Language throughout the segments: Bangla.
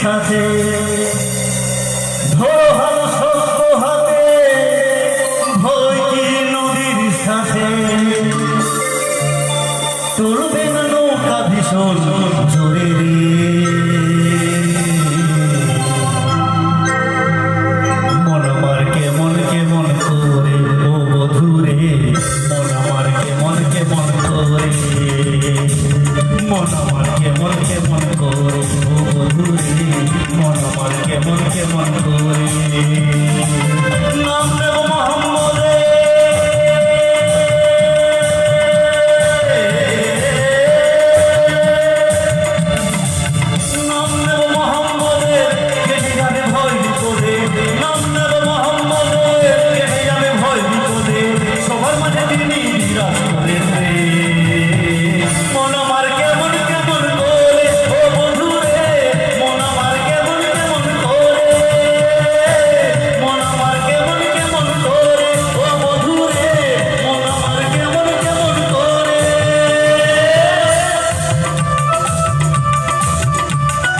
সাথে ধরো হাল শক্ত হাতে ভয়কি নদীর সাথে চলবে না নৌকা ভীষণ জোরে মন আমার কেমন কেমন করে ও বধুরে মন আমার কেমন কেমন করে মন আমার কেমন কেমন করে ও বধুরে মন আমার কেমন কেমন করে নাম দেব মোহাম্মদে নাম দেব মোহাম্মদে কেটে যাবে ভয় বিপদে নাম দেব মোহাম্মদে কেটে যাবে ভয় বিপদে সবার মাঝে তিনি বিরাজ করেন রে মন আমার কেমন কেমন করে ও বন্ধুরে মন আমার কেমন কেমন করে মন আমার কেমন কেমন করে ও বন্ধুরে মন আমার কেমন কেমন করে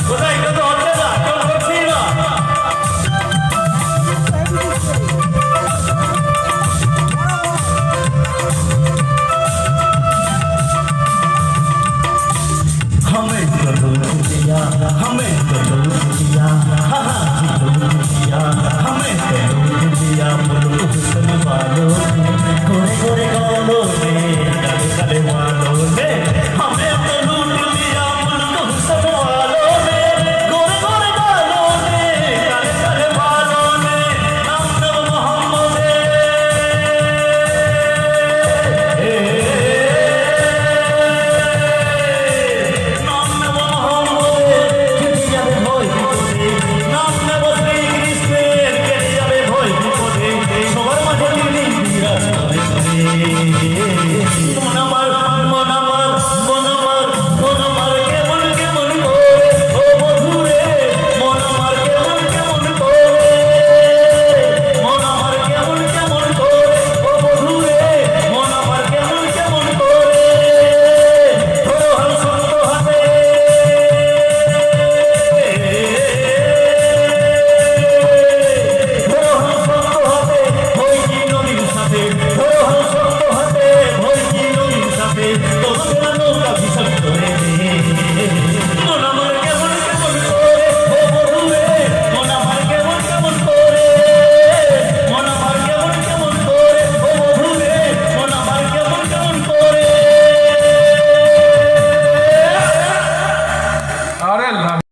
কোথায় কত হচ্ছে না কেমন করছি না हमें करो दिया हमें